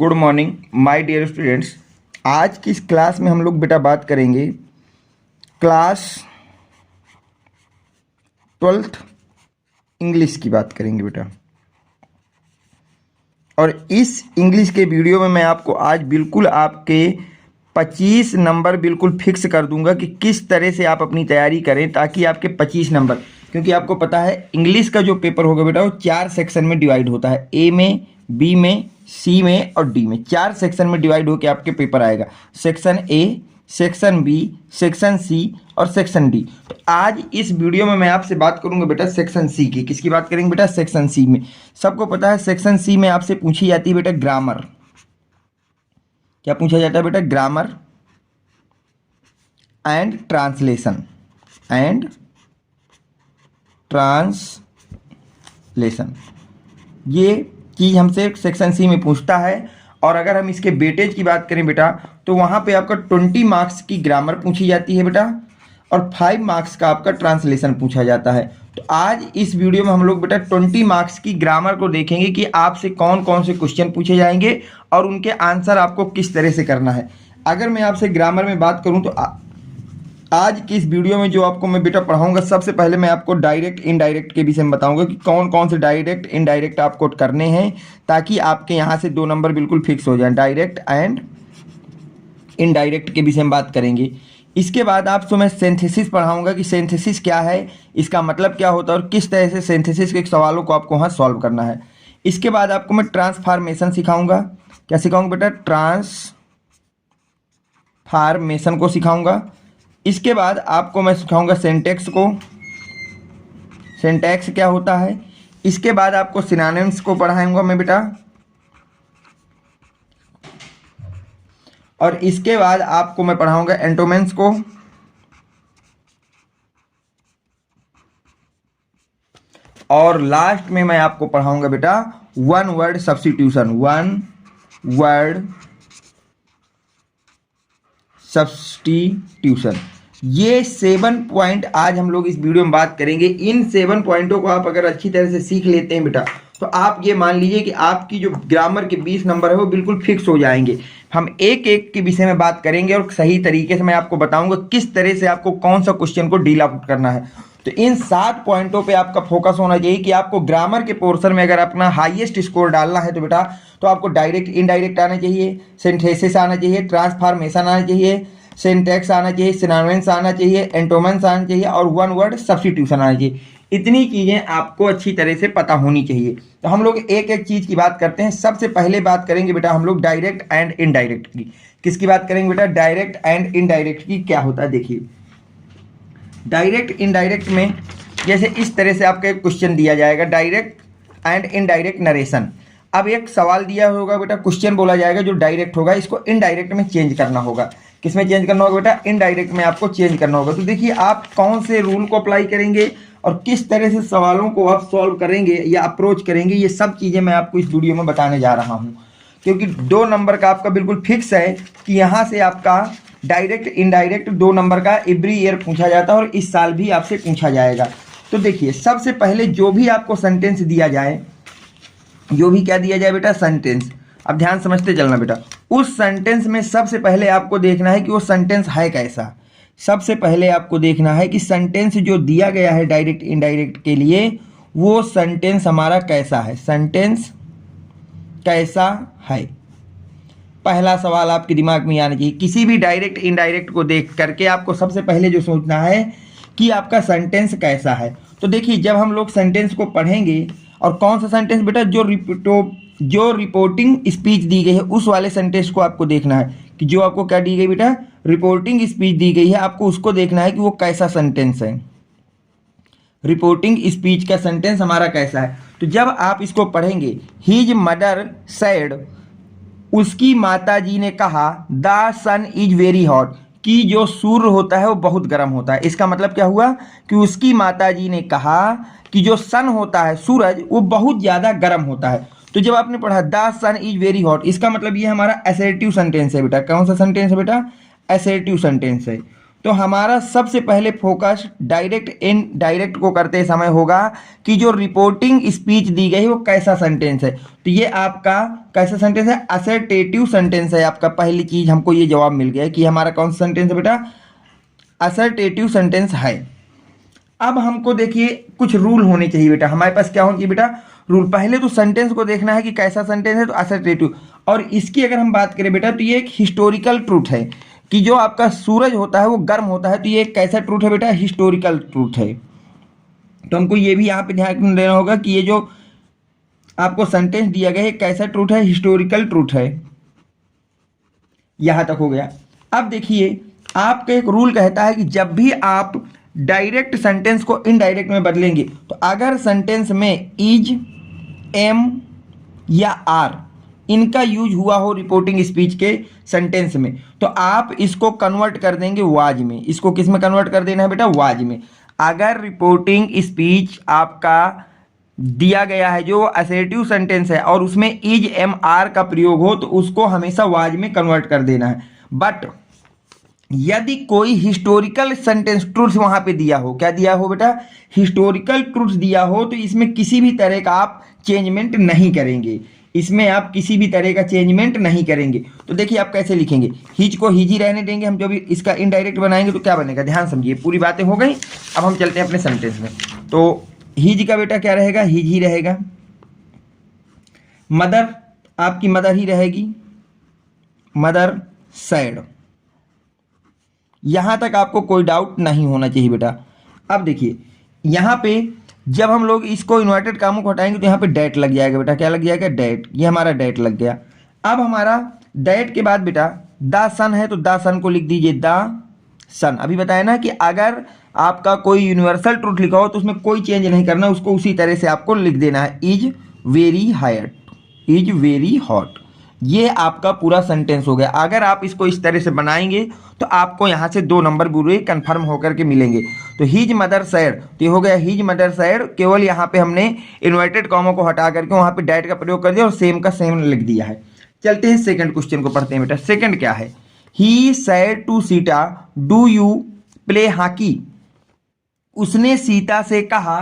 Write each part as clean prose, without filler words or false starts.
Good morning my dear students. आज की इस क्लास में हम लोग बेटा बात करेंगे क्लास 12th इंग्लिश की बात करेंगे बेटा। और इस इंग्लिश के वीडियो में मैं आपको आज बिल्कुल आपके 25 नंबर बिल्कुल फिक्स कर दूंगा कि किस तरह से आप अपनी तैयारी करें ताकि आपके 25 नंबर, क्योंकि आपको पता है इंग्लिश का जो पेपर होगा बेटा वो 4 सेक्शन में डिवाइड होता है। ए में, बी में, सी में और डी में 4 सेक्शन में डिवाइड होकर आपके पेपर आएगा। Section A, section B, section C और सेक्शन डी। तो आज इस वीडियो में मैं आपसे बात करूंगा बेटा सेक्शन सी की। किसकी बात करेंगे बेटा? सेक्शन सी में। सबको पता है सेक्शन सी में आपसे पूछी जाती है बेटा ग्रामर। क्या पूछा जाता है बेटा? Grammar and translation. And translation ये चीज़ हमसे सेक्शन सी में पूछता है। और अगर हम इसके वेटेज की बात करें बेटा तो वहाँ पे आपका 20 मार्क्स की ग्रामर पूछी जाती है बेटा और 5 मार्क्स का आपका ट्रांसलेशन पूछा जाता है। तो आज इस वीडियो में हम लोग बेटा 20 मार्क्स की ग्रामर को देखेंगे कि आपसे कौन कौन से क्वेश्चन पूछे जाएंगे और उनके आंसर आपको किस तरह से करना है। अगर मैं आपसे ग्रामर में बात करूँ तो आज की इस वीडियो में जो आपको मैं बेटा पढ़ाऊंगा, सबसे पहले मैं आपको डायरेक्ट इनडायरेक्ट के विषय में बताऊंगा कि कौन कौन से डायरेक्ट इनडायरेक्ट आपको करने हैं ताकि आपके यहाँ से 2 नंबर बिल्कुल फिक्स हो जाए। डायरेक्ट एंड इनडायरेक्ट के विषय में बात करेंगे। इसके बाद आपसे मैं सिंथेसिस पढ़ाऊंगा कि सिंथेसिस क्या है, इसका मतलब क्या होता है और किस तरह से सिंथेसिस के सवालों को आपको वहाँ सॉल्व करना है। इसके बाद आपको मैं ट्रांसफॉर्मेशन सिखाऊंगा। क्या सिखाऊंगा बेटा? ट्रांसफॉर्मेशन को सिखाऊंगा। इसके बाद आपको मैं सिखाऊंगा सिंटैक्स को। सिंटैक्स क्या होता है। इसके बाद आपको सिनोनिम्स को पढ़ाऊंगा मैं बेटा। और इसके बाद आपको मैं पढ़ाऊंगा एंटोमेंस को। और लास्ट में मैं आपको पढ़ाऊंगा बेटा one word substitution. One word substitution. ये 7 पॉइंट आज हम लोग इस वीडियो में बात करेंगे। इन 7 पॉइंटों को आप अगर अच्छी तरह से सीख लेते हैं बेटा तो आप ये मान लीजिए कि आपकी जो ग्रामर के 20 नंबर है वो बिल्कुल फिक्स हो जाएंगे। हम एक एक के विषय में बात करेंगे और सही तरीके से मैं आपको बताऊंगा किस तरह से आपको कौन सा क्वेश्चन को डील आउट करना है। तो इन 7 पॉइंटों पे आपका फोकस होना चाहिए कि आपको ग्रामर के पोर्शन में अगर अपना हाईएस्ट स्कोर डालना है तो बेटा तो आपको डायरेक्ट इनडायरेक्ट आना चाहिए, सिंथेसिस आना चाहिए, ट्रांसफॉर्मेशन आना चाहिए, सिंटैक्स आना चाहिए, सिनोनिम्स आना चाहिए, एंटोमेंस आना चाहिए और वन वर्ड सब्स्टिट्यूशन आना चाहिए। इतनी चीज़ें आपको अच्छी तरह से पता होनी चाहिए। तो हम लोग एक एक चीज़ की बात करते हैं। सबसे पहले बात करेंगे बेटा हम लोग डायरेक्ट एंड इनडायरेक्ट की। किसकी बात करेंगे बेटा? डायरेक्ट एंड इनडायरेक्ट की। क्या होता है देखिए, डायरेक्ट इनडायरेक्ट में जैसे इस तरह से आपका एक क्वेश्चन दिया जाएगा, डायरेक्ट एंड इनडायरेक्ट नरेशन। अब एक सवाल दिया होगा बेटा, क्वेश्चन बोला जाएगा जो डायरेक्ट होगा, इसको इनडायरेक्ट में चेंज करना होगा। किस में चेंज करना होगा बेटा? इनडायरेक्ट में आपको चेंज करना होगा। तो देखिए आप कौन से रूल को अप्लाई करेंगे और किस तरह से सवालों को आप सॉल्व करेंगे या अप्रोच करेंगे, ये सब चीज़ें मैं आपको इस वीडियो में बताने जा रहा हूँ। क्योंकि 2 नंबर का आपका बिल्कुल फिक्स है कि यहाँ से आपका डायरेक्ट इनडायरेक्ट 2 नंबर का एवरी ईयर पूछा जाता है और इस साल भी आपसे पूछा जाएगा। तो देखिए सबसे पहले जो भी आपको सेंटेंस दिया जाए, जो भी क्या दिया जाए बेटा? सेंटेंस। अब ध्यान समझते चलना बेटा। उस सेंटेंस में सबसे पहले आपको देखना है कि वो सेंटेंस है कैसा। सबसे पहले आपको देखना है कि सेंटेंस जो दिया गया है डायरेक्ट इनडायरेक्ट के लिए वो सेंटेंस हमारा कैसा है। सेंटेंस कैसा है, पहला सवाल आपके दिमाग में आना चाहिए। किसी भी डायरेक्ट इनडायरेक्ट को देख करके आपको सबसे पहले जो सोचना है कि आपका सेंटेंस कैसा है। तो देखिए जब हम लोग सेंटेंस को पढ़ेंगे और कौन सा सेंटेंस बेटा? जो रिपोर्टिंग स्पीच दी गई है उस वाले सेंटेंस को आपको देखना है कि जो आपको क्या दी गई बेटा? रिपोर्टिंग स्पीच दी गई है, आपको उसको देखना है कि वो कैसा सेंटेंस है। रिपोर्टिंग स्पीच का सेंटेंस हमारा कैसा है। तो जब आप इसको पढ़ेंगे, हिज मदर सेड, उसकी माताजी ने कहा, the sun is very hot, कि जो सूर्य होता है वो बहुत गर्म होता है। इसका मतलब क्या हुआ कि उसकी माताजी ने कहा कि जो सन होता है, सूरज, वो बहुत ज़्यादा गर्म होता है। तो जब आपने पढ़ा the sun is very hot, इसका मतलब ये हमारा असर्टिव सेंटेंस है बेटा। कौन सा सेंटेंस है बेटा? असर्टिव सेंटेंस है। तो हमारा सबसे पहले फोकस डायरेक्ट इनडायरेक्ट को करते समय होगा कि जो रिपोर्टिंग स्पीच दी गई है वो कैसा सेंटेंस है। तो ये आपका कैसा सेंटेंस है, असर्टेटिव सेंटेंस है आपका। पहली चीज हमको ये जवाब मिल गया कि हमारा कौन सा सेंटेंस है बेटा, असर्टेटिव सेंटेंस है। अब हमको देखिए कुछ रूल होने चाहिए बेटा, हमारे पास क्या होना चाहिए बेटा, रूल। पहले तो सेंटेंस को देखना है कि कैसा सेंटेंस है, तो असर्टेटिव। और इसकी अगर हम बात करें बेटा तो ये एक हिस्टोरिकल ट्रूथ है कि जो आपका सूरज होता है वो गर्म होता है, तो ये एक कैसा ट्रूथ है बेटा, हिस्टोरिकल ट्रूथ है। तो हमको ये भी यहाँ पे ध्यान देना होगा कि ये जो आपको सेंटेंस दिया गया है कैसा ट्रूथ है, हिस्टोरिकल ट्रूथ है। यहां तक हो गया। अब देखिए आपका एक रूल कहता है कि जब भी आप डायरेक्ट सेंटेंस को इनडायरेक्ट में बदलेंगे, तो अगर सेंटेंस में इज, एम या आर इनका यूज हुआ हो रिपोर्टिंग स्पीच के सेंटेंस में, तो आप इसको कन्वर्ट कर देंगे वाज में। इसको किस में कन्वर्ट कर देना है बेटा, वाज में। अगर रिपोर्टिंग स्पीच आपका दिया गया है जो असर्टिव सेंटेंस है और उसमें इज, एम, आर का प्रयोग हो, तो उसको हमेशा वाज में कन्वर्ट कर देना है। बट यदि कोई हिस्टोरिकल सेंटेंस ट्रूथ वहां पे दिया हो, क्या दिया हो बेटा, हिस्टोरिकल ट्रूथ दिया हो, तो इसमें किसी भी तरह का आप चेंजमेंट नहीं करेंगे। इसमें आप किसी भी तरह का चेंजमेंट नहीं करेंगे। तो देखिए आप कैसे लिखेंगे, हिज को हिज ही रहने देंगे हम। जो भी इसका इनडायरेक्ट बनाएंगे तो क्या बनेगा, ध्यान समझिए, पूरी बातें हो गई। अब हम चलते हैं अपने सेंटेंस में। तो हिज का बेटा क्या रहेगा, हिज ही रहेगा। मदर आपकी मदर ही रहेगी, मदर सैड। यहां तक आपको कोई डाउट नहीं होना चाहिए बेटा। अब देखिए यहां पे जब हम लोग इसको इन्वर्टेड कामों को हटाएंगे तो यहाँ पे डेट लग जाएगा बेटा, क्या लग जाएगा, डेट। ये हमारा डेट लग गया। अब हमारा डेट के बाद बेटा द सन है, तो द सन को लिख दीजिए द सन। अभी बताया ना कि अगर आपका कोई यूनिवर्सल ट्रूथ लिखा हो तो उसमें कोई चेंज नहीं करना, उसको उसी तरह से आपको लिख देना है, is very hot, is very hot. ये आपका पूरा सेंटेंस हो गया। अगर आप इसको इस तरह से बनाएंगे तो आपको यहाँ से 2 नंबर पूरे कंफर्म होकर के मिलेंगे। तो हिज मदर सैड, तो ये हो गया हिज मदर सैड। केवल यहाँ पे हमने इन्वर्टेड कॉमा को हटा करके वहाँ पे डैट का प्रयोग कर दिया और सेम का सेम लिख दिया है। चलते हैं सेकंड क्वेश्चन को पढ़ते हैं बेटा। सेकंड क्या है, he said to Sita do you play hockey. उसने सीता से कहा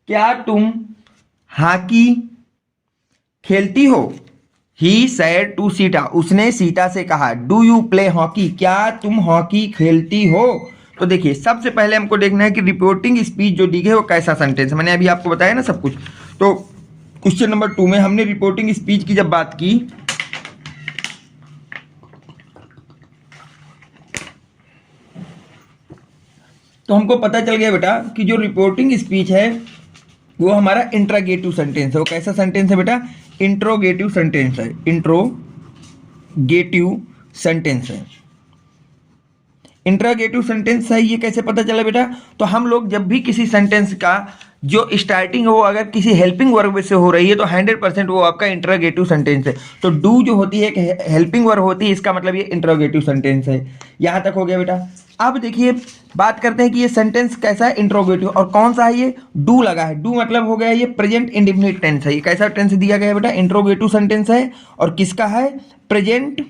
क्या तुम हॉकी खेलती हो। ही सैड टू सीता, उसने सीता से कहा डू यू प्ले हॉकी, क्या तुम हॉकी खेलती हो। तो देखिए सबसे पहले हमको देखना है कि रिपोर्टिंग स्पीच जो दी गई है वो कैसा सेंटेंस है। मैंने अभी आपको बताया ना सब कुछ। तो क्वेश्चन नंबर 2 में हमने रिपोर्टिंग स्पीच की जब बात की तो हमको पता चल गया बेटा कि जो रिपोर्टिंग स्पीच है वो हमारा इंट्रोगेटिव सेंटेंस है। वो कैसा सेंटेंस है बेटा, इंट्रोगेटिव सेंटेंस है, इंट्रोगेटिव सेंटेंस है। इंट्रोगेटिव सेंटेंस है, ये कैसे पता चला बेटा, तो हम लोग जब भी किसी सेंटेंस का जो स्टार्टिंग है वो अगर किसी हेल्पिंग वर्ब से हो रही है तो 100% वो आपका इंट्रोगेटिव सेंटेंस है। तो डू जो होती है एक हेल्पिंग वर्ब होती है, इसका मतलब ये इंट्रोगेटिव सेंटेंस है। यहां तक हो गया बेटा। अब देखिए बात करते हैं कि ये सेंटेंस कैसा है, इंट्रोगेटिव। और कौन सा है, ये डू लगा है। डू मतलब हो गया ये प्रेजेंट इंडेफिनिट टेंस है। ये कैसा टेंस दिया गया है बेटा, इंट्रोगेटिव सेंटेंस है। और किसका है, प्रेजेंट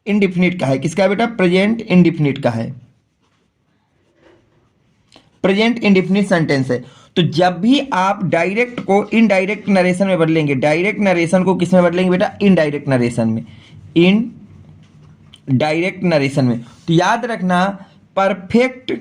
इंडेफिनिट का है। किसका है बेटा, प्रेजेंट इंडेफिनिट का है, प्रेजेंट इंडेफिनिट सेंटेंस है। तो जब भी आप डायरेक्ट को इनडायरेक्ट नरेशन में बदलेंगे, डायरेक्ट नरेशन को किस में बदलेंगे बेटा, इनडायरेक्ट नरेशन में, इन डायरेक्ट नरेशन में। तो याद रखना परफेक्ट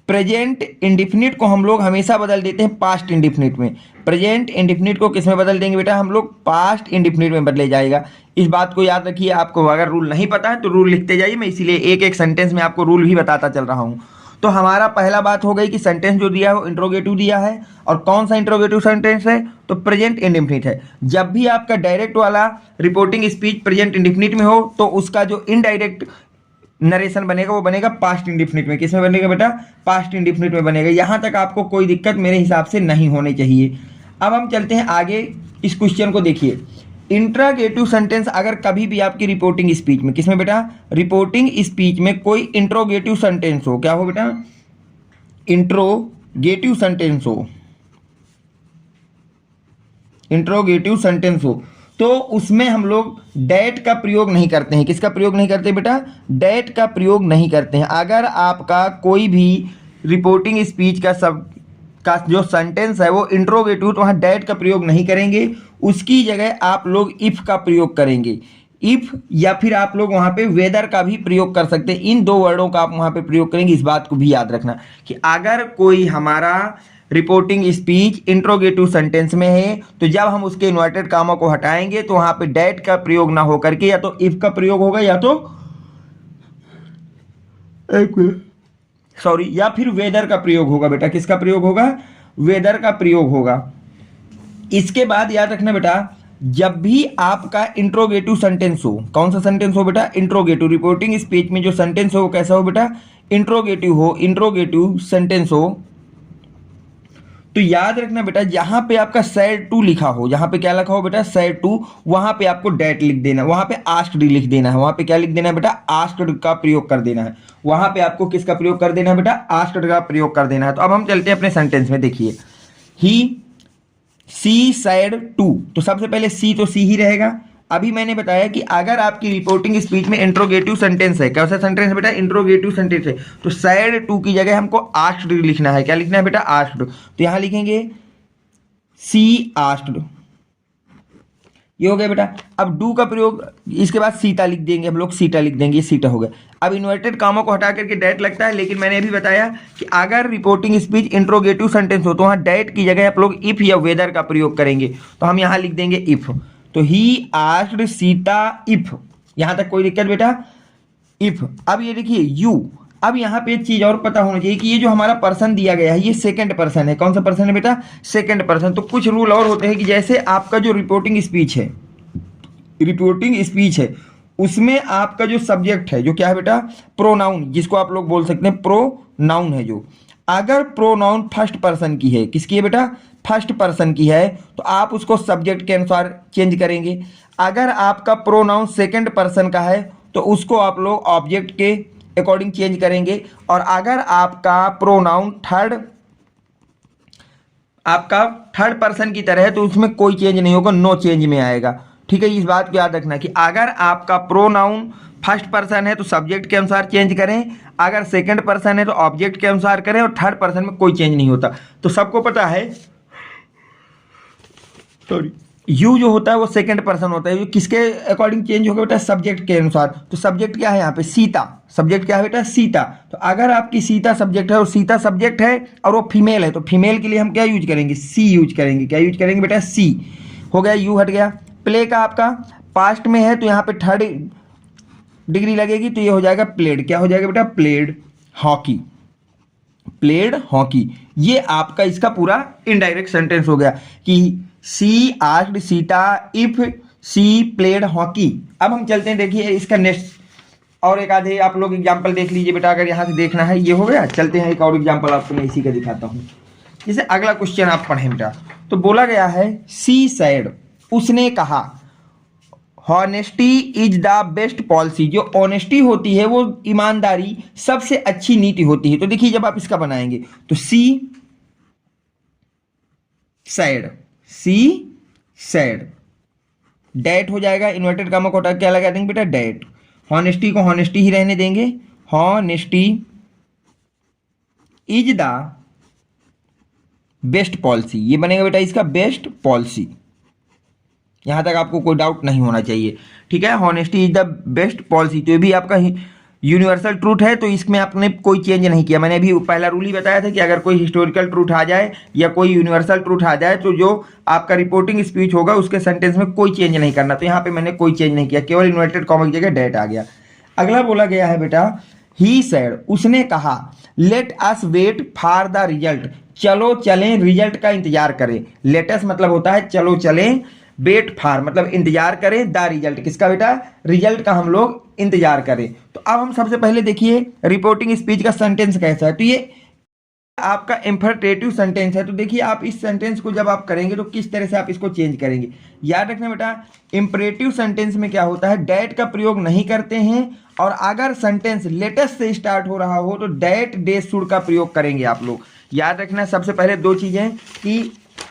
प्रेजेंट इंडेफिनिट को हम लोग हमेशा बदल देते हैं पास्ट इंडेफिनिट में। प्रेजेंट इंडेफिनिट को किस में बदल देंगे बेटा, हम लोग पास्ट इंडेफिनिट में बदले जाएगा। इस बात को याद रखिए। आपको अगर रूल नहीं पता है तो रूल लिखते जाइए, मैं इसीलिए एक एक सेंटेंस में आपको रूल भी बताता चल रहा हूँ। तो हमारा पहला बात हो गई कि सेंटेंस जो दिया है वो इंट्रोगेटिव दिया है। और कौन सा इंट्रोगेटिव सेंटेंस है, तो प्रेजेंट इंडेफिनिट है। जब भी आपका डायरेक्ट वाला रिपोर्टिंग स्पीच प्रेजेंट इंडेफिनिट में हो तो उसका जो इनडायरेक्ट नरेशन बनेगा वो बनेगा पास्ट इंडेफिनिट में। किस में बनेगा बेटा, पास्ट इंडेफिनिट में बनेगा। यहां तक आपको कोई दिक्कत मेरे हिसाब से नहीं होनी चाहिए। अब हम चलते हैं आगे, इस क्वेश्चन को देखिए। इंट्रोगेटिव सेंटेंस अगर कभी भी आपकी रिपोर्टिंग स्पीच में, किसमें बेटा, रिपोर्टिंग स्पीच में कोई इंट्रोगेटिव सेंटेंस हो, क्या हो बेटा, इंट्रोगेटिव सेंटेंस हो, इंट्रोगेटिव सेंटेंस हो, तो उसमें हम लोग डेट का प्रयोग नहीं करते हैं। किसका प्रयोग नहीं करते बेटा? डेट का प्रयोग नहीं करते हैं। अगर आपका कोई भी रिपोर्टिंग स्पीच का जो सेंटेंस है वो इंट्रोगेटिव, तो वहाँ डेट का प्रयोग नहीं करेंगे, उसकी जगह आप लोग इफ का प्रयोग करेंगे। इफ या फिर आप लोग वहाँ पे वेदर का भी प्रयोग कर सकते हैं। इन दो वर्डों का आप वहाँ पे प्रयोग करेंगे। इस बात को भी याद रखना कि अगर कोई हमारा रिपोर्टिंग स्पीच इंट्रोगेटिव सेंटेंस में है तो जब हम उसके इन्वर्टेड कामा को हटाएंगे तो वहाँ पे डेट का प्रयोग ना हो करके या तो इफ का प्रयोग होगा या तो या फिर वेदर का प्रयोग होगा। बेटा किसका प्रयोग होगा? वेदर का प्रयोग होगा। इसके बाद याद रखना बेटा, जब भी आपका इंट्रोगेटिव सेंटेंस हो, कौन सा सेंटेंस हो बेटा? इंट्रोगेटिव। रिपोर्टिंग स्पीच में जो सेंटेंस हो वो कैसा हो बेटा? इंट्रोगेटिव हो, इंट्रोगेटिव सेंटेंस हो। तो याद रखना बेटा, जहां पे आपका सेड टू लिखा हो, जहां पे क्या लिखा हो बेटा? सेड टू, वहां पे आपको डेट लिख देना है, वहां पे आस्क्ड लिख देना है। वहां पे क्या लिख देना है बेटा? आस्क्ड का प्रयोग कर देना है। वहां पे आपको किसका प्रयोग कर देना है बेटा? आस्क्ड का प्रयोग कर देना है। तो अब हम चलते हैं अपने सेंटेंस में। देखिए, ही सी सैड टू, तो सबसे पहले सी तो सी ही रहेगा। अभी मैंने बताया कि अगर आपकी रिपोर्टिंग स्पीच में इंट्रोगेटिव सेंटेंस है, कैसा सेंटेंस है बेटा? इंट्रोगेटिव सेंटेंस है, तो सैड टू की जगह हमको आस्क्ड लिखना है। क्या लिखना है बेटा? आस्क्ड। तो यहां लिखेंगे सी आस्क्ड, ये हो गया बेटा। अब डू का प्रयोग, इसके बाद सीता लिख देंगे हम लोग, सीता लिख देंगे, ये सीता हो गया। अब इन्वर्टेड कामों को हटा करके डेट लगता है, लेकिन मैंने अभी बताया कि अगर रिपोर्टिंग स्पीच इंट्रोगेटिव सेंटेंस हो तो वहाँ डेट की जगह आप लोग इफ या वेदर का प्रयोग करेंगे। तो हम यहाँ लिख देंगे इफ। तो ही आस्क्ड सीता इफ, यहाँ तक कोई दिक्कत बेटा? इफ। अब ये देखिए यू, अब यहाँ पे एक चीज और पता होना चाहिए कि ये जो हमारा पर्सन दिया गया है ये सेकंड पर्सन है। कौन सा पर्सन है बेटा? Second person. तो कुछ रूल और होते हैं कि जैसे आपका जो रिपोर्टिंग स्पीच है उसमें आपका जो सब्जेक्ट है, जो क्या है बेटा? प्रोनाउन, जिसको आप लोग बोल सकते हैं प्रोनाउन है। जो अगर प्रोनाउन फर्स्ट पर्सन की है, किसकी है बेटा? फर्स्ट पर्सन की है, तो आप उसको सब्जेक्ट के अनुसार चेंज करेंगे। अगर आपका प्रोनाउन सेकंड पर्सन का है तो उसको आप लोग ऑब्जेक्ट के अकॉर्डिंग चेंज करेंगे। और अगर आपका प्रोनाउन थर्ड पर्सन की तरह है तो उसमें कोई चेंज नहीं होगा, नो चेंज में आएगा। ठीक है, इस बात को याद रखना कि अगर आपका प्रोनाउन फर्स्ट पर्सन है तो सब्जेक्ट के अनुसार चेंज करें, अगर सेकंड पर्सन है तो ऑब्जेक्ट के अनुसार करें, और थर्ड पर्सन में कोई चेंज नहीं होता। तो सबको पता है, सॉरी, यू जो होता है वो सेकंड पर्सन होता है, जो किसके अकॉर्डिंग चेंज होगा बेटा? सब्जेक्ट के अनुसार। तो सब्जेक्ट क्या है यहाँ पे? सीता। सब्जेक्ट क्या है बेटा? सीता। तो अगर आपकी सीता सब्जेक्ट है और सीता सब्जेक्ट है और वो फीमेल है तो फीमेल के लिए हम क्या यूज करेंगे? सी यूज करेंगे। क्या यूज करेंगे बेटा? सी। हो गया, यू हट गया। प्ले का आपका पास्ट में है तो यहाँ पे थर्ड डिग्री लगेगी, तो ये हो जाएगा प्लेड। क्या हो जाएगा बेटा? Played hockey. प्लेड हॉकी, ये आपका इसका पूरा इनडायरेक्ट सेंटेंस हो गया कि she asked Sita if she played hockey. अब हम चलते हैं, देखिए इसका नेक्स्ट और एक आधे आप लोग एग्जाम्पल देख लीजिए बेटा, अगर यहाँ से देखना है। ये हो गया, चलते हैं एक और एग्जाम्पल आपको मैं इसी का दिखाता हूँ। जैसे अगला क्वेश्चन आप पढ़ें बेटा, तो बोला गया है सी सैड, उसने कहा, honesty is the best policy. जो ऑनेस्टी होती है वो ईमानदारी सबसे अच्छी नीति होती है। तो देखिए जब आप इसका बनाएंगे तो सी सैड, सी सैड, डेट हो जाएगा, इन्वर्टेड कामा को हटा क्या लगा देंगे बेटा? डेट। हॉनेस्टी को हॉनेस्टी ही रहने देंगे, honesty is the best policy, ये बनेगा बेटा इसका बेस्ट पॉलिसी। यहां तक आपको कोई डाउट नहीं होना चाहिए। ठीक है, honesty is the best policy, तो ये भी आपका यूनिवर्सल ट्रूथ है, तो इसमें आपने कोई चेंज नहीं किया। मैंने अभी पहला रूल ही बताया था कि अगर कोई हिस्टोरिकल ट्रूथ आ जाए या कोई यूनिवर्सल ट्रूथ आ जाए तो जो आपका रिपोर्टिंग स्पीच होगा उसके सेंटेंस में कोई चेंज नहीं करना। तो यहाँ पे मैंने कोई चेंज नहीं किया, केवल इन्वर्टेड कॉमा की जगह डेट आ गया। अगला बोला गया है बेटा, ही सेड, उसने कहा, let us wait for the result, चलो चलें रिजल्ट का इंतजार करें। लेटस मतलब होता है चलो चलें, वेट फॉर मतलब इंतजार करें, द रिजल्ट, किसका बेटा? रिजल्ट का हम लोग इंतजार करें। तो अब हम सबसे पहले देखिए रिपोर्टिंग स्पीच का सेंटेंस कैसा है। तो ये आपका इंफर्टेटिव सेंटेंस है। तो देखिए आप इस सेंटेंस को जब आप करेंगे तो किस तरह से आप इसको चेंज करेंगे। याद रखना बेटा, इंपरेटिव सेंटेंस में क्या होता है? डेट का प्रयोग नहीं करते हैं, और अगर सेंटेंस लेटेस्ट से स्टार्ट हो रहा हो तो डेट डे शुड का प्रयोग करेंगे आप लोग। याद रखना सबसे पहले दो चीजें कि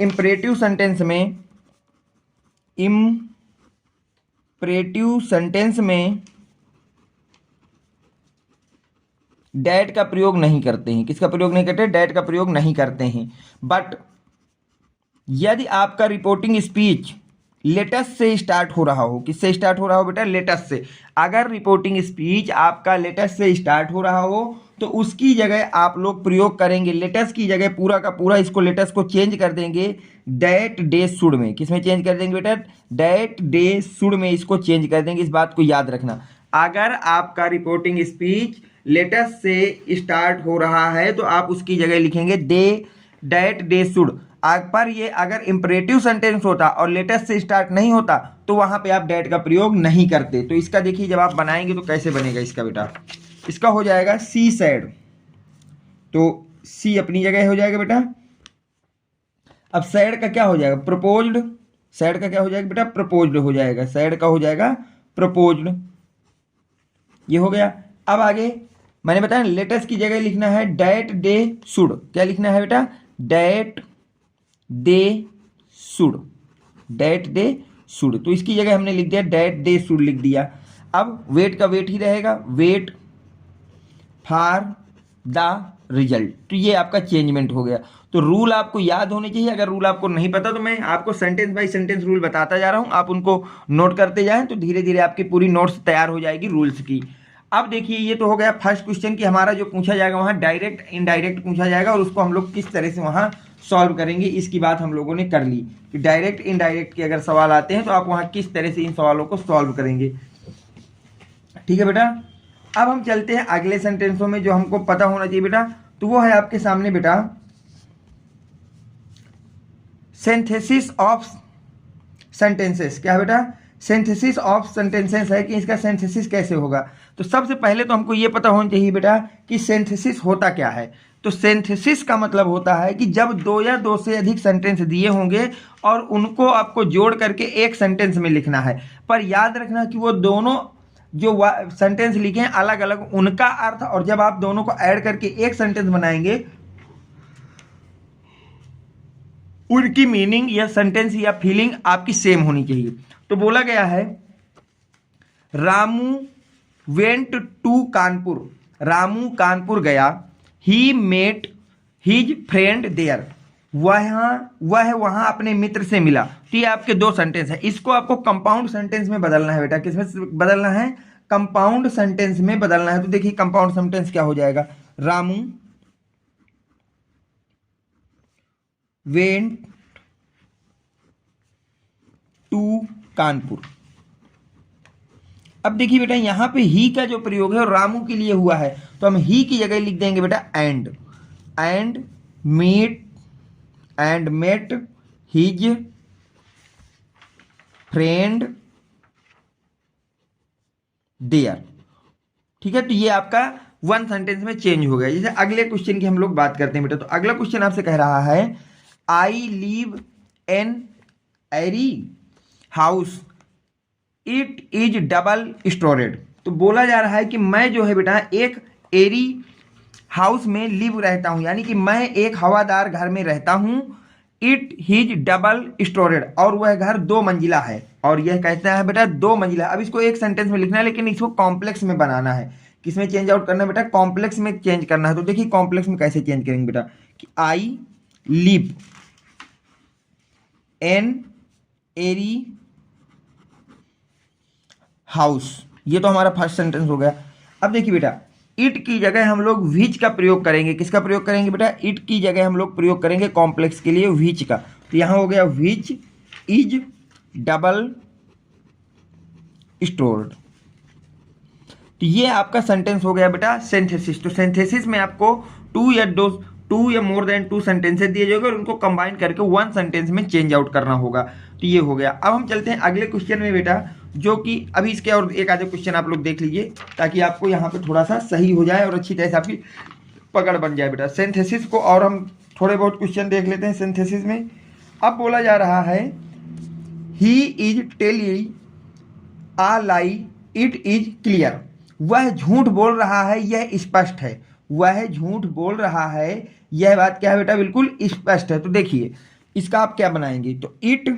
इंपरेटिव सेंटेंस में इम्परेटिव सेंटेंस में डैट का प्रयोग नहीं करते हैं। किसका प्रयोग नहीं करते? डैट का प्रयोग नहीं करते हैं। बट यदि आपका रिपोर्टिंग स्पीच लेटेस्ट से स्टार्ट हो रहा हो, किससे स्टार्ट हो रहा हो बेटा? लेटेस्ट से। अगर रिपोर्टिंग स्पीच आपका लेटेस्ट से स्टार्ट हो रहा हो तो उसकी जगह आप लोग प्रयोग करेंगे, लेटेस्ट की जगह पूरा का पूरा इसको लेटेस्ट को चेंज कर देंगे दैट डे शुड में। किसमें चेंज कर देंगे बेटा? दैट डे शुड में इसको चेंज कर देंगे। इस बात को याद रखना। अगर आपका रिपोर्टिंग स्पीच लेटेस्ट से स्टार्ट हो रहा है तो आप उसकी जगह लिखेंगे दैट डे शुड। पर ये अगर इंपरेटिव सेंटेंस होता और लेटेस्ट से स्टार्ट नहीं होता तो वहां पे आप डैट का प्रयोग नहीं करते। तो इसका देखिए जब आप बनाएंगे तो कैसे बनेगा इसका बेटा? इसका हो जाएगा सी सैड, तो सी अपनी जगह हो जाएगा बेटा। अब सैड का क्या हो जाएगा? प्रपोज्ड। सैड का क्या हो जाएगा बेटा? प्रपोज्ड हो जाएगा। सैड का हो जाएगा प्रपोज्ड। ये हो गया। अब आगे मैंने बताया लेटेस्ट की जगह लिखना है डैट डे शुड। क्या लिखना है बेटा? That they should. That they should. तो इसकी जगह हमने लिख दिया डैट दे शुड लिख दिया। अब वेट का वेट ही रहेगा, वेट फॉर द रिजल्ट। तो ये आपका चेंजमेंट हो गया। तो रूल आपको याद होने चाहिए। अगर रूल आपको नहीं पता तो मैं आपको सेंटेंस बाय सेंटेंस रूल बताता जा रहा हूं, आप उनको नोट करते जाएं तो धीरे धीरे आपकी पूरी नोट्स तैयार हो जाएगी रूल्स की। अब देखिए ये तो हो गया फर्स्ट क्वेश्चन कि हमारा जो पूछा जाएगा वहां डायरेक्ट इनडायरेक्ट पूछा जाएगा और उसको हम लोग किस तरह से वहां सॉल्व करेंगे इसकी बात हम लोगों ने कर ली कि डायरेक्ट इनडायरेक्ट के अगर सवाल आते हैं तो आप वहां किस तरह से इन सवालों को सॉल्व करेंगे। ठीक है बेटा। अब हम चलते हैं अगले सेंटेंसों में जो हमको पता होना चाहिए बेटा, तो वो है आपके सामने बेटा सिंथेसिस ऑफ सेंटेंसेस। क्या है बेटा? सिंथेसिस ऑफ सेंटेंसेस है कि इसका सिंथेसिस कैसे होगा। तो सबसे पहले तो हमको ये पता होना चाहिए बेटा कि सिंथेसिस होता क्या है। तो सिंथेसिस का मतलब होता है कि जब दो या दो से अधिक सेंटेंस दिए होंगे और उनको आपको जोड़ करके एक सेंटेंस में लिखना है। पर याद रखना कि वो दोनों जो सेंटेंस लिखे हैं अलग अलग उनका अर्थ, और जब आप दोनों को ऐड करके एक सेंटेंस बनाएंगे उनकी मीनिंग या सेंटेंस या फीलिंग आपकी सेम होनी चाहिए। तो बोला गया है रामू वेंट टू कानपुर। रामू कानपुर गया। He met his friend there. वह वहां अपने मित्र से मिला। तो ये आपके दो सेंटेंस है। इसको आपको कंपाउंड सेंटेंस में बदलना है बेटा। किसमें बदलना है? कंपाउंड सेंटेंस में बदलना है। तो देखिए कंपाउंड सेंटेंस क्या हो जाएगा? Ramu went to Kanpur. अब देखिए बेटा यहां पे ही का जो प्रयोग है और रामू के लिए हुआ है तो हम ही की जगह लिख देंगे बेटा and met his friend there. ठीक है। तो ये आपका वन सेंटेंस में चेंज हो गया। जैसे अगले क्वेश्चन की हम लोग बात करते हैं बेटा, तो अगला क्वेश्चन आपसे कह रहा है I leave an airy house it is double storeyed. तो बोला जा रहा है कि मैं जो है बेटा एक एरी हाउस में लिव रहता हूं, यानी कि मैं एक हवादार घर में रहता हूं। इट हिज डबल स्टोरेड, और वह घर दो मंजिला है। और यह कहता है बेटा दो मंजिला। अब इसको एक सेंटेंस में लिखना है लेकिन इसको कॉम्प्लेक्स में बनाना है। किसमें चेंज आउट करना है बेटा? कॉम्प्लेक्स में चेंज करना है। तो देखिए कॉम्प्लेक्स में कैसे चेंज करेंगे बेटा कि I live an airy house. ये तो हमारा फर्स्ट सेंटेंस हो गया। अब देखिए बेटा इट की जगह हम लोग विच का प्रयोग करेंगे। किसका प्रयोग करेंगे बेटा? इट की जगह हम लोग प्रयोग करेंगे कॉम्प्लेक्स के लिए विच का। तो यहां हो गया विच इज डबल स्टोर्ड। तो ये आपका सेंटेंस हो गया बेटा सिंथेसिस। तो सिंथेसिस में आपको टू या मोर देन टू सेंटेंसेस दिए जाएंगे और उनको कंबाइन करके वन सेंटेंस में चेंज आउट करना होगा। तो ये हो गया। अब हम चलते हैं अगले क्वेश्चन में बेटा, जो कि अभी इसके और एक आधे क्वेश्चन आप लोग देख लीजिए ताकि आपको यहाँ पे थोड़ा सा सही हो जाए और अच्छी तरह से आपकी पकड़ बन जाए बेटा। सिंथेसिस को और हम थोड़े बहुत क्वेश्चन देख लेते हैं सिंथेसिस में। अब बोला जा रहा है he is telling a lie it is clear. वह झूठ बोल रहा है यह स्पष्ट है। वह झूठ बोल रहा है यह बात क्या है बेटा? बिल्कुल स्पष्ट है। तो देखिए इसका आप क्या बनाएंगे? तो it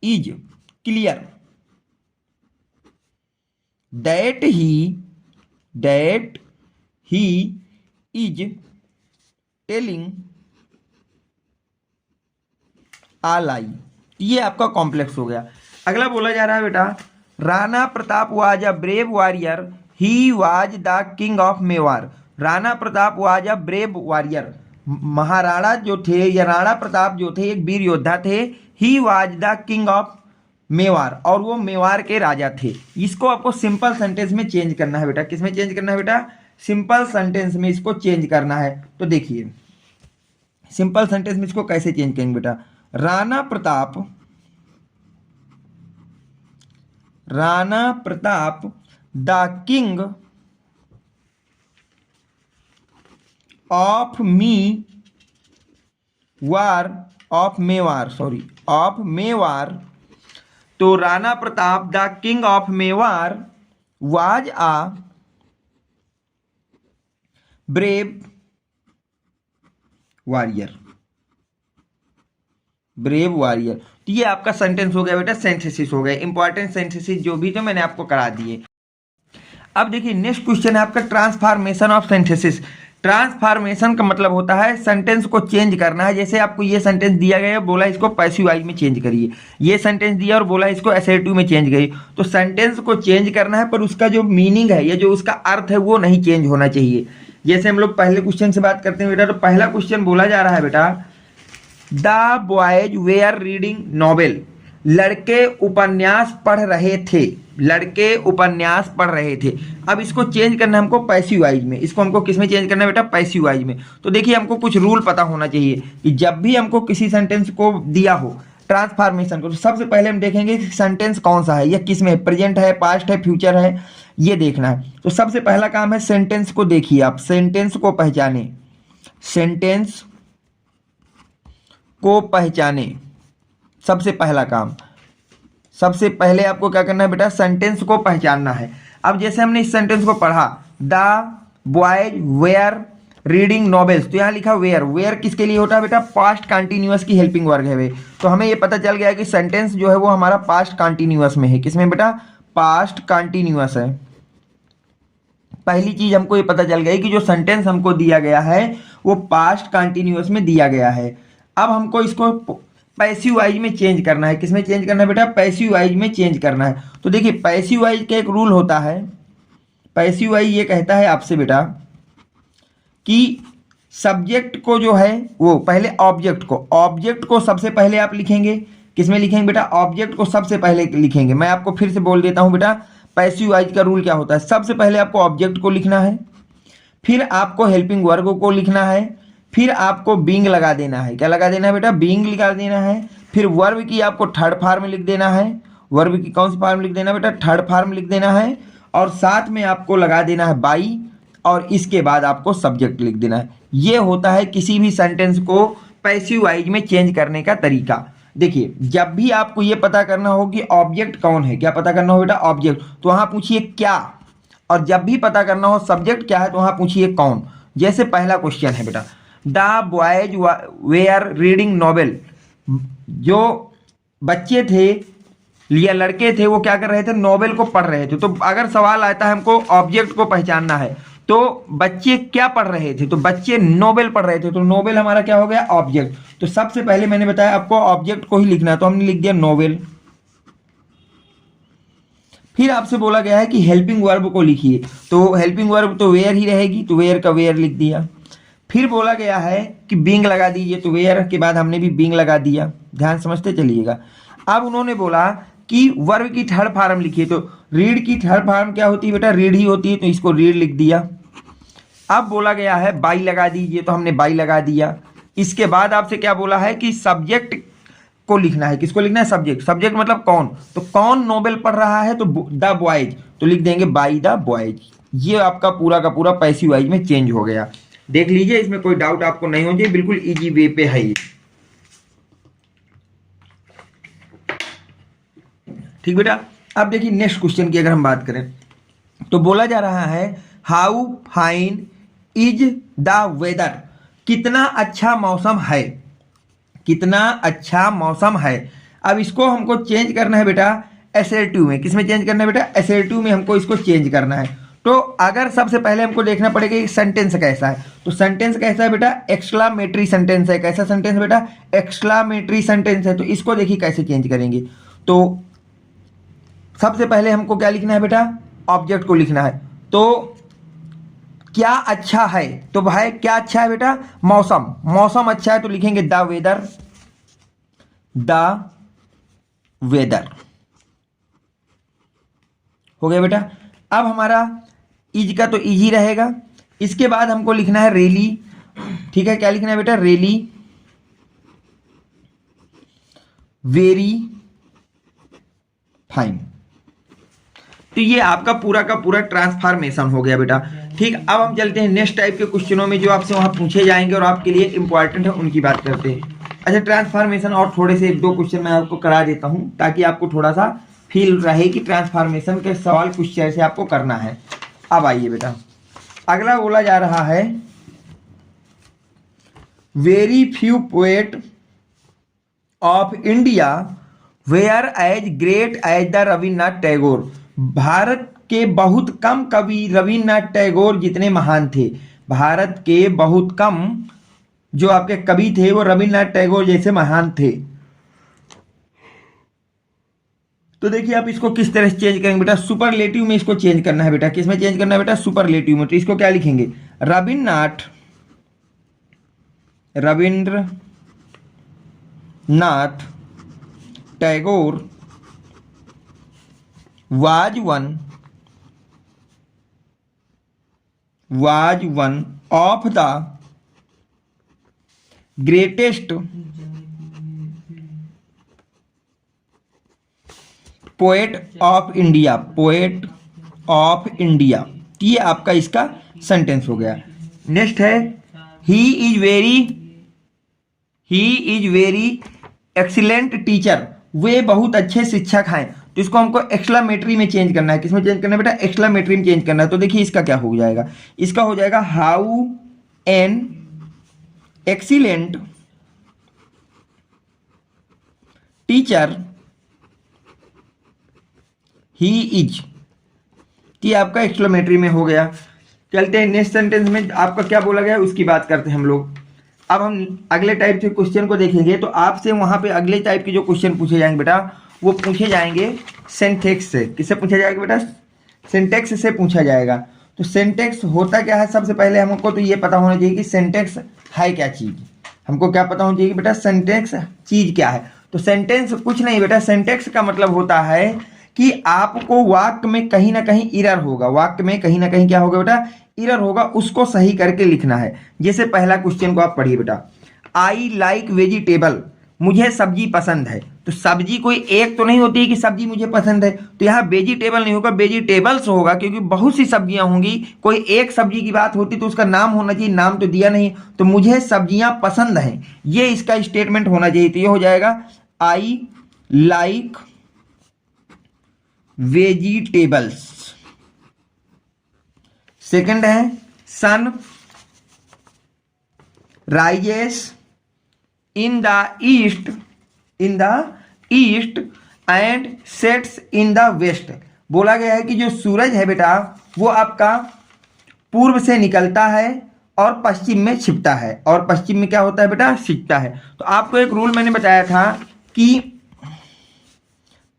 is clear. That he is telling a lie. ये आपका कॉम्प्लेक्स हो गया। अगला बोला जा रहा है बेटा, Rana Pratap was a brave warrior, he was the king of Mewar. Rana Pratap was a brave warrior, Maharana जो थे या राणा प्रताप जो थे एक वीर योद्धा थे। He was the king of Mewar, और वो मेवाड़ के राजा थे। इसको आपको सिंपल सेंटेंस में चेंज करना है बेटा। किस में चेंज करना है बेटा? सिंपल सेंटेंस में इसको चेंज करना है। तो देखिए सिंपल सेंटेंस में इसको कैसे चेंज करेंगे बेटा। Rana Pratap the king of Mewar. तो Rana Pratap the king of Mewar was a brave warrior. तो ये आपका सेंटेंस हो गया बेटा, सेंथेसिस हो गया। इंपॉर्टेंट सेंथेसिस जो भी तो मैंने आपको करा दिए। अब देखिए नेक्स्ट क्वेश्चन है आपका ट्रांसफॉर्मेशन ऑफ सेंथेसिस। ट्रांसफॉर्मेशन का मतलब होता है सेंटेंस को चेंज करना है। जैसे आपको ये सेंटेंस दिया गया है, बोला इसको पैसिव वॉइस में चेंज करिए। ये सेंटेंस दिया और बोला इसको असर्टिव में चेंज करिए। तो सेंटेंस को चेंज करना है, पर उसका जो मीनिंग है या जो उसका अर्थ है वो नहीं चेंज होना चाहिए। जैसे हम लोग पहले क्वेश्चन से बात करते हैं बेटा, तो पहला क्वेश्चन बोला जा रहा है बेटा, the boys were reading novel. लड़के उपन्यास पढ़ रहे थे। लड़के उपन्यास पढ़ रहे थे। अब इसको चेंज करना है हमको पैसिव वॉइस में। इसको हमको किस में चेंज करना है बेटा? पैसिव वॉइस में। तो देखिए हमको कुछ रूल पता होना चाहिए कि जब भी हमको किसी सेंटेंस को दिया हो ट्रांसफॉर्मेशन को, तो सबसे पहले हम देखेंगे कि सेंटेंस कौन सा है या किस में, प्रेजेंट है, पास्ट है, फ्यूचर है, ये देखना है। तो सबसे पहला काम है सेंटेंस को देखिए आप, सेंटेंस को पहचाने। सेंटेंस को पहचाने सबसे पहला काम। सबसे पहले आपको क्या करना है बेटा? सेंटेंस को पहचानना है। अब जैसे हमने इस सेंटेंस को पढ़ा, the boys were reading novels, तो यहाँ लिखा वेयर। वेयर किसके लिए होता है बेटा? पास्ट कंटिन्यूअस की हेल्पिंग वर्ग है वे। तो हमें ये पता चल गया कि सेंटेंस जो है वो हमारा पास्ट कंटिन्यूअस में है। किसमें बेटा? पास्ट कंटिन्यूअस है। पहली चीज हमको ये पता चल गई कि जो सेंटेंस हमको दिया गया है वो पास्ट कंटिन्यूअस में दिया गया है। अब हमको इसको पैसिव वॉइस में चेंज करना है। किसमें चेंज करना है बेटा? पैसिव वॉइस में चेंज करना है। तो देखिए पैसिव वॉइस का एक रूल होता है। पैसिव वॉइस ये कहता है आपसे बेटा कि सब्जेक्ट को जो है वो पहले ऑब्जेक्ट को सबसे पहले आप लिखेंगे। किसमें लिखेंगे बेटा? ऑब्जेक्ट को सबसे पहले लिखेंगे। मैं आपको फिर से बोल देता हूं बेटा, पैसिव वॉइस का रूल क्या होता है। सबसे पहले आपको ऑब्जेक्ट को लिखना है, फिर आपको हेल्पिंग वर्ग को लिखना है, फिर आपको बीइंग लगा देना है। क्या लगा देना है बेटा? बीइंग लगा देना है। फिर वर्ब की आपको थर्ड फॉर्म लिख देना है। वर्ब की कौन सी फॉर्म लिख देना बेटा? थर्ड फॉर्म लिख देना है। और साथ में आपको लगा देना है बाई, और इसके बाद आपको सब्जेक्ट लिख देना है। ये होता है किसी भी सेंटेंस को पैसिव वॉइस में चेंज करने का तरीका। देखिए जब भी आपको ये पता करना हो कि ऑब्जेक्ट कौन है, क्या पता करना हो बेटा? ऑब्जेक्ट, तो वहां पूछिए क्या। और जब भी पता करना हो सब्जेक्ट क्या है, तो वहां पूछिए कौन। जैसे पहला क्वेश्चन है बेटा, the boys were reading novel. जो बच्चे थे या लड़के थे वो क्या कर रहे थे? नॉवेल को पढ़ रहे थे। तो अगर सवाल आता है हमको ऑब्जेक्ट को पहचानना है, तो बच्चे क्या पढ़ रहे थे? तो बच्चे नोवेल पढ़ रहे थे। तो नोवेल हमारा क्या हो गया? ऑब्जेक्ट। तो सबसे पहले मैंने बताया आपको ऑब्जेक्ट को ही लिखना है, तो हमने लिख दिया नोवेल। फिर आपसे बोला गया है कि हेल्पिंग वर्ब को लिखिए, तो हेल्पिंग वर्ब तो वेयर ही रहेगी, तो वेयर का वेयर लिख दिया। फिर बोला गया है कि बीइंग लगा दीजिए, तो वेयर के बाद हमने भी बीइंग लगा दिया। ध्यान समझते चलिएगा। अब उन्होंने बोला कि वर्ब की थर्ड फॉर्म लिखिए, तो रीड की थर्ड फॉर्म क्या होती है बेटा? रीड ही होती है, तो इसको रीड लिख दिया। अब बोला गया है बाई लगा दीजिए, तो हमने बाई लगा दिया। इसके बाद आपसे क्या बोला है कि सब्जेक्ट को लिखना है। किसको लिखना है? सब्जेक्ट। सब्जेक्ट मतलब कौन, तो कौन नोवेल पढ़ रहा है? तो द बॉयज, तो लिख देंगे बाई द बॉयज। ये आपका पूरा का पूरा पैसिव वॉइस में चेंज हो गया। देख लीजिए, इसमें कोई डाउट आपको नहीं हो जाए, बिल्कुल इजी वे पे है ये। ठीक बेटा। अब देखिए नेक्स्ट क्वेश्चन की अगर हम बात करें, तो बोला जा रहा है how fine is the weather. कितना अच्छा मौसम है। कितना अच्छा मौसम है। अब इसको हमको चेंज करना है बेटा assertive में। किसमें चेंज करना है बेटा? assertive में हमको इसको चेंज करना है। तो अगर सबसे पहले हमको देखना पड़ेगा कि सेंटेंस कैसा है। तो सेंटेंस कैसा है बेटा? एक्सक्लामेटरी सेंटेंस है। कैसा सेंटेंस बेटा? एक्सक्लामेटरी सेंटेंस है। तो इसको देखिए कैसे चेंज करेंगे। तो सबसे पहले हमको क्या लिखना है बेटा? ऑब्जेक्ट को लिखना है। तो क्या अच्छा है? तो भाई क्या अच्छा है बेटा? मौसम। मौसम अच्छा है तो लिखेंगे द वेदर। द वेदर हो गया बेटा। अब हमारा इज का तो इजी रहेगा। इसके बाद हमको लिखना है रेली। ठीक है, क्या लिखना है बेटा? रेली, वेरी फाइन। तो ये आपका पूरा का पूरा ट्रांसफॉर्मेशन हो गया बेटा। ठीक, अब हम चलते हैं नेक्स्ट टाइप के क्वेश्चनों में जो आपसे वहां पूछे जाएंगे और आपके लिए इंपॉर्टेंट है, उनकी बात करते हैं। अच्छा, ट्रांसफॉर्मेशन और थोड़े से एक दो क्वेश्चन मैं आपको करा देता हूं ताकि आपको थोड़ा सा फील रहे कि ट्रांसफॉर्मेशन के सवाल कुछ ऐसे आपको करना है। अब आइए बेटा, अगला बोला जा रहा है very few poet of India were as great as the Rabindranath Tagore. भारत के बहुत कम कवि रविन्द्रनाथ टैगोर जितने महान थे। भारत के बहुत कम जो आपके कवि थे वो रविन्द्रनाथ टैगोर जैसे महान थे। तो देखिए आप इसको किस तरह से चेंज करेंगे बेटा? सुपरलेटिव में इसको चेंज करना है बेटा। किसमें चेंज करना है बेटा? सुपरलेटिव में। तो इसको क्या लिखेंगे? Rabindranath Tagore was one of the greatest poet of India। poet of India, ये आपका इसका सेंटेंस हो गया। नेक्स्ट है he is very excellent teacher. वे बहुत अच्छे शिक्षक हैं। तो इसको हमको एक्सक्लामेटरी में चेंज करना है। किसमें चेंज करना है बेटा? एक्सक्लामेटरी में चेंज करना है। तो देखिए इसका क्या हो जाएगा? इसका हो जाएगा how an excellent teacher he is. ये आपका एक्सक्लामेटरी में हो गया। चलते हैं नेक्स्ट सेंटेंस में आपका क्या बोला गया उसकी बात करते हैं हम लोग। अब हम अगले टाइप के क्वेश्चन को देखेंगे। तो आपसे वहां पे अगले टाइप के जो क्वेश्चन पूछे जाएंगे बेटा वो पूछे जाएंगे सिंटैक्स से। किससे पूछा जाएगा बेटा? सिंटैक्स से पूछा जाएगा। तो सिंटैक्स होता क्या है? सबसे पहले हमको तो ये पता होना चाहिए कि सिंटैक्स है क्या चीज। हमको क्या पता होना चाहिए कि बेटा सिंटैक्स चीज क्या है। तो सेंटेंस कुछ नहीं बेटा, सिंटैक्स का मतलब होता है कि आपको वाक्य में कहीं ना कहीं एरर होगा। वाक्य में कहीं ना कहीं क्या होगा बेटा? एरर होगा, उसको सही करके लिखना है। जैसे पहला क्वेश्चन को आप पढ़िए बेटा, आई लाइक वेजिटेबल। मुझे सब्जी पसंद है। तो सब्जी कोई एक तो नहीं होती है कि सब्जी मुझे पसंद है। तो यहाँ वेजिटेबल नहीं होगा, वेजिटेबल्स होगा, क्योंकि बहुत सी सब्जियां होंगी। कोई एक सब्जी की बात होती तो उसका नाम होना चाहिए, नाम तो दिया नहीं। तो मुझे सब्जियां पसंद हैं, ये इसका स्टेटमेंट होना चाहिए। तो ये हो जाएगा आई लाइक वेजिटेबल्स। सेकंड है sun rises in the east and sets in the west. बोला गया है कि जो सूरज है बेटा वो आपका पूर्व से निकलता है और पश्चिम में छिपता है। और पश्चिम में क्या होता है बेटा? छिपता है। तो आपको एक रूल मैंने बताया था कि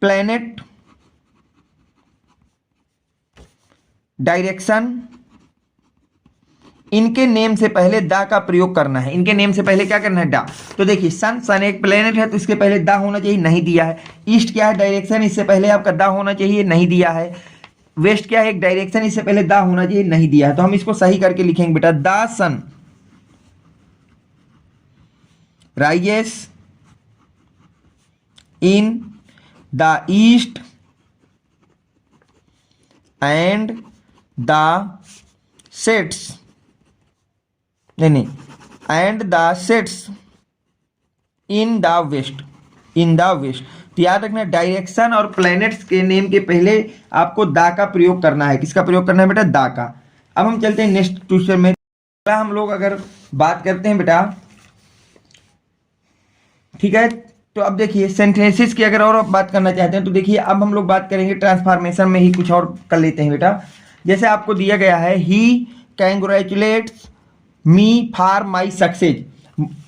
प्लैनेट डायरेक्शन, इनके नेम से पहले दा का प्रयोग करना है। इनके नेम से पहले क्या करना है? डा। तो देखिए सन एक प्लेनेट है तो इसके पहले दा होना चाहिए, नहीं दिया है। ईस्ट क्या है? डायरेक्शन, इससे पहले आपका दा होना चाहिए, नहीं दिया है। वेस्ट क्या है? एक डायरेक्शन, इससे पहले दा होना चाहिए, नहीं दिया है। तो हम इसको सही करके लिखेंगे बेटा, the sun rises in the east and the sets and the sets in the west. तो याद रखना डायरेक्शन और प्लैनेट्स के नेम के पहले आपको दा का प्रयोग करना है। किसका प्रयोग करना है बेटा? दा का। अब हम चलते हैं नेक्स्ट क्वेश्चन में। हम लोग अगर बात करते हैं बेटा, ठीक है, तो अब देखिए सिंथेसिस की अगर और बात करना चाहते हैं तो देखिए अब हम लोग बात करेंगे ट्रांसफॉर्मेशन में ही कुछ और कर लेते हैं बेटा। जैसे आपको दिया गया है ही कैंग्रेचुलेट्स मी फॉर माई सक्सेस,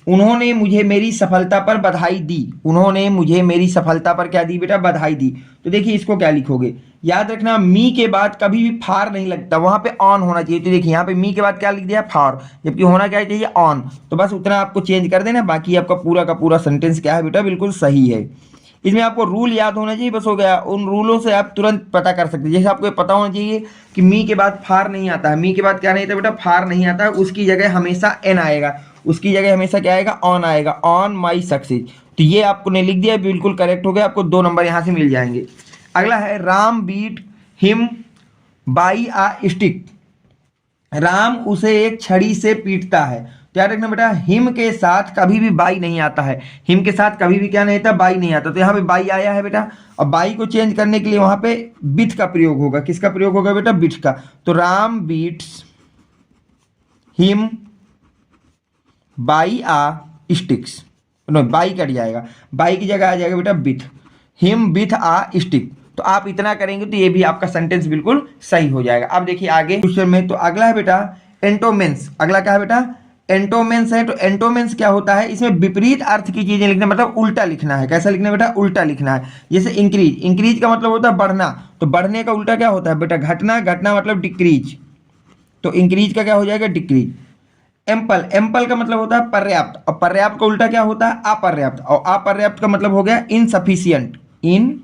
उन्होंने मुझे मेरी सफलता पर बधाई दी। उन्होंने मुझे मेरी सफलता पर क्या दी बेटा? बधाई दी। तो देखिए इसको क्या लिखोगे, याद रखना मी के बाद कभी भी फार नहीं लगता, वहां पे ऑन होना चाहिए। तो देखिए यहाँ पे मी के बाद क्या लिख दिया? फार, जबकि होना क्या चाहिए? ऑन। तो बस उतना आपको चेंज कर देना, बाकी आपका पूरा का पूरा सेंटेंस क्या है बेटा? बिल्कुल सही है। इसमें आपको रूल याद होना चाहिए, बस हो गया। उन रूलों से आप तुरंत पता कर सकते हैं। जैसे आपको पता होना चाहिए कि मी के बाद फार नहीं आता है, मी के बाद क्या नहीं आता बेटा? फार नहीं आता है, उसकी जगह हमेशा एन आएगा, उसकी जगह हमेशा क्या आएगा? ऑन आएगा, ऑन माई सक्सेस। तो ये आपको ने लिख दिया, बिल्कुल करेक्ट हो गया, आपको 2 नंबर यहाँ से मिल जाएंगे। अगला है Ram beat him by a stick, Ram उसे एक छड़ी से पीटता है। तो याद रखना बेटा हिम के साथ कभी भी बाई नहीं आता है, हिम के साथ कभी भी क्या नहीं आता? बाई नहीं आता। तो यहाँ पे बाई आया है बेटा, और बाई को चेंज करने के लिए वहां पे बिट का प्रयोग होगा। किसका प्रयोग होगा बेटा? बिट का। तो Ram beats him by a sticks, no by कट जाएगा, बाई की जगह आ जाएगा बेटा बिथ, हिम बिथ आ स्टिक। तो आप इतना करेंगे तो ये भी आपका सेंटेंस बिल्कुल सही हो जाएगा। अब देखिए आगे क्वेश्चन में, तो अगला है बेटा एंटोमेंस। अगला क्या है बेटा? एंटोमेंस है। तो एंटोमेंस क्या होता है? इसमें विपरीत अर्थ की चीजें लिखना, मतलब उल्टा लिखना है। कैसा लिखना है बेटा? उल्टा लिखना है। जैसे इंक्रीज, इंक्रीज का मतलब होता है बढ़ना, तो बढ़ने का उल्टा क्या होता है बेटा? घटना, घटना मतलब डिक्रीज, तो इंक्रीज का क्या हो जाएगा? डिक्रीज। एम्पल, एम्पल का मतलब होता है पर्याप्त, और पर्याप्त का उल्टा क्या होता है? अपर्याप्त, और अपर्याप्त का मतलब हो गया इनसफिशियंट, इनसफिशियंट।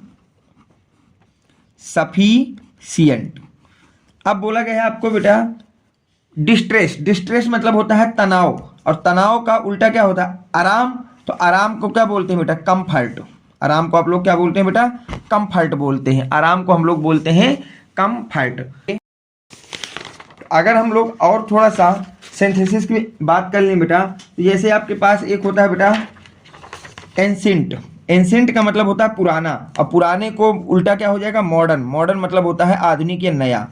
अब बोला गया है आपको बेटा डिस्ट्रेस, डिस्ट्रेस मतलब होता है तनाव, और तनाव का उल्टा क्या होता है? आराम। तो आराम को क्या बोलते हैं बेटा? कंफर्ट। आराम को आप लोग क्या बोलते हैं बेटा? कंफर्ट बोलते हैं। आराम को हम लोग बोलते हैं कंफर्ट। अगर हम लोग और थोड़ा सा सिंथेसिस की बात कर लें बेटा, तो जैसे आपके पास एक होता है बेटा एंशिएंट, एंशिएंट का मतलब होता है पुराना, और पुराने को उल्टा क्या हो जाएगा? मॉडर्न, मॉडर्न मतलब होता है आधुनिक या नया।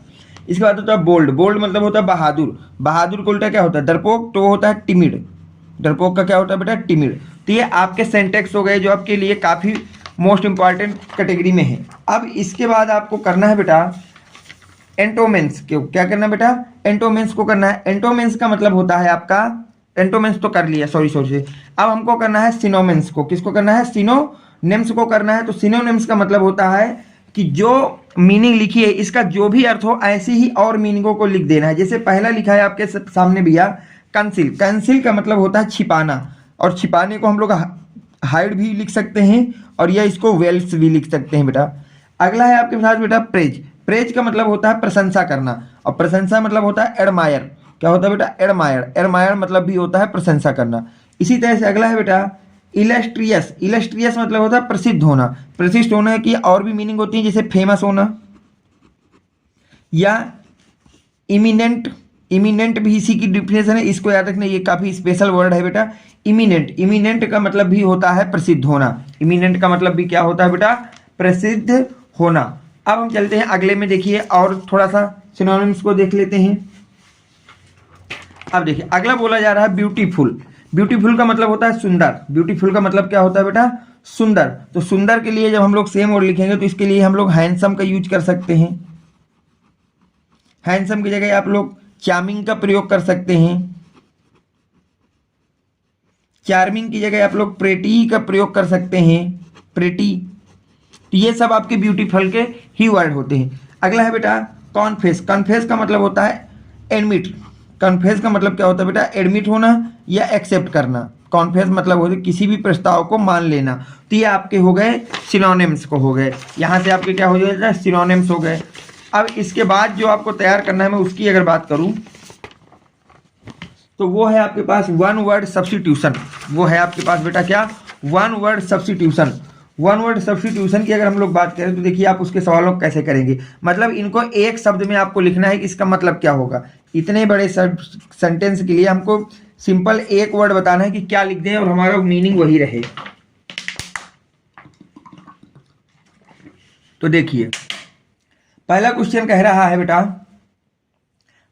इसके बाद होता है बोल्ड, बोल्ड मतलब होता है बहादुर, बहादुर को उल्टा क्या होता है? डरपोक, तो होता है टिमिड, डरपोक का क्या होता है बेटा? टिमिड। तो ये आपके सेंटेक्स हो गए जो आपके लिए काफ़ी मोस्ट इंपॉर्टेंट कैटेगरी में है। अब इसके बाद आपको करना है बेटा एंटोमेंस, क्यों क्या करना है बेटा? एंटोमेंस को करना है। एंटोमेंस का मतलब होता है आपका, एंटोमेंस तो कर लिया, सॉरी सॉरी। अब हमको करना है सिनोनिम्स को। किसको करना है? सिनोनिम्स को करना है। तो सिनोनिम्स का मतलब होता है कि जो मीनिंग लिखी है इसका जो भी अर्थ हो ऐसी ही और मीनिंगों को लिख देना है। जैसे पहला लिखा है आपके सामने भैया कंसील, कंसील का मतलब होता है छिपाना, और छिपाने को हम लोग हाइड भी लिख सकते हैं, और या इसको वेल्स भी लिख सकते हैं बेटा। अगला है आपके पास बेटा प्रेज, प्रेज का मतलब होता है प्रशंसा करना, और प्रशंसा मतलब होता है एडमायर। क्या होता है बेटा? एडमायर, एडमायर मतलब भी होता है प्रशंसा करना। इसी तरह से अगला है बेटा इलस्ट्रियस, इलस्ट्रियस मतलब होता है प्रसिद्ध होना, प्रसिद्ध होना की और भी मीनिंग होती है, जैसे फेमस होना, या इमिनेंट, इमिनेंट भी इसी की डिफिनेशन है, इसको याद रखना, ये काफी स्पेशल वर्ड है बेटा। इमिनेंट, इमिनेंट का मतलब भी होता है प्रसिद्ध होना, इमिनेंट का मतलब भी क्या होता है बेटा? प्रसिद्ध होना। अब हम चलते हैं अगले में, देखिए और थोड़ा सा सिनोनिम्स को देख लेते हैं। अब देखिए अगला बोला जा रहा है ब्यूटीफुल, ब्यूटीफुल का मतलब होता है सुंदर, ब्यूटीफुल का मतलब क्या होता है बेटा? सुंदर। तो सुंदर के लिए जब हम लोग सेम वर्ड लिखेंगे तो इसके लिए हम लोग हैंडसम का यूज कर सकते हैं, हैंडसम की जगह आप लोग चार्मिंग का प्रयोग कर सकते हैं, चार्मिंग की जगह आप लोग प्रेटी का प्रयोग कर सकते हैं, प्रेटी। तो ये सब आपके ब्यूटीफुल के ही वर्ड होते हैं। अगला है बेटा कॉन्फेस, कॉन्फेस का मतलब होता है एडमिट, कॉन्फेस का मतलब क्या होता है बेटा? एडमिट होना या एक्सेप्ट करना। कॉन्फेस मतलब होता है किसी भी प्रस्ताव को मान लेना। तो ये आपके हो गए सिनोनिम्स को हो गए, यहाँ से आपके क्या हो जाएगा? सिनोनिम्स हो गए। अब इसके बाद जो आपको तैयार करना है, मैं उसकी अगर बात करूं तो वो है आपके पास वन वर्ड सब्स्टिट्यूशन, वो है आपके पास बेटा क्या? One word substitution. One word substitution की अगर हम लोग बात करें तो देखिए आप उसके सवालों को कैसे करेंगे, मतलब इनको एक शब्द में आपको लिखना है कि इसका मतलब क्या होगा। इतने बड़े सेंटेंस के लिए हमको सिंपल एक वर्ड बताना है कि क्या लिख दें और हमारा मीनिंग वही रहे। तो देखिए पहला क्वेश्चन कह रहा है बेटा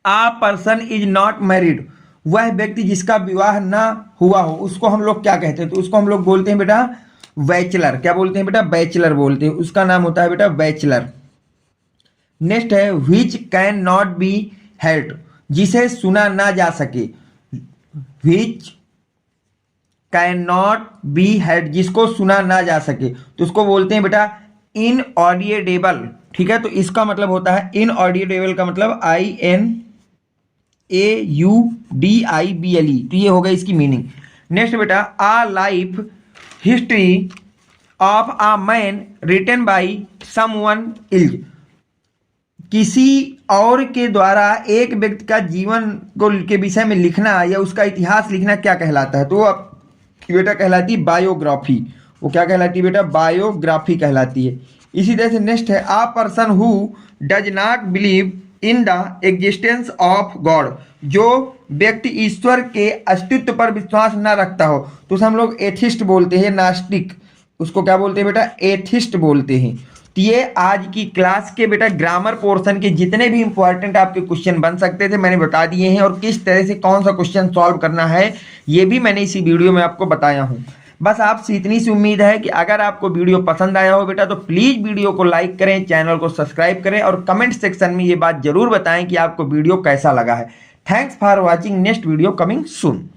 आ पर्सन इज नॉट मैरिड, वह व्यक्ति जिसका विवाह ना हुआ हो उसको हम लोग क्या कहते हैं? तो उसको हम लोग बोलते हैं बेटा बैचलर, क्या बोलते हैं बेटा, बैचलर बोलते हैं, उसका नाम होता है बेटा बैचलर। नेक्स्ट है व्हिच कैन नॉट बी हेard, जिसे सुना ना जा सके, व्हिच कैन नॉट बी हेard, जिसको सुना ना जा सके, तो उसको बोलते हैं बेटा इनऑडिएबल। ठीक है, तो इसका मतलब होता है इनऑडिएबल का मतलब INAUDIBLE, तो ये होगा इसकी मीनिंग। नेक्स्ट बेटा a life history of a man written by someone else, किसी और के द्वारा एक व्यक्ति का जीवन को के विषय में लिखना या उसका इतिहास लिखना क्या कहलाता है, तो वो बेटा कहलाती है बायोग्राफी। वो क्या कहलाती है बेटा, बायोग्राफी कहलाती है। इसी तरह से नेक्स्ट है आ person who does not believe in the existence of God, जो व्यक्ति ईश्वर के अस्तित्व पर विश्वास न रखता हो तो उसे हम लोग एथिस्ट बोलते हैं, नास्तिक, उसको क्या बोलते हैं बेटा, एथिस्ट बोलते हैं। तो ये आज की क्लास के बेटा ग्रामर पोर्शन के जितने भी इंपॉर्टेंट आपके क्वेश्चन बन सकते थे मैंने बता दिए हैं, और किस तरह से कौन सा क्वेश्चन सॉल्व करना है ये भी मैंने इसी वीडियो में आपको बताया हूँ। बस आपसे इतनी सी उम्मीद है कि अगर आपको वीडियो पसंद आया हो बेटा तो प्लीज़ वीडियो को लाइक करें, चैनल को सब्सक्राइब करें और कमेंट सेक्शन में ये बात जरूर बताएं कि आपको वीडियो कैसा लगा है। Thanks for watching, next video coming soon.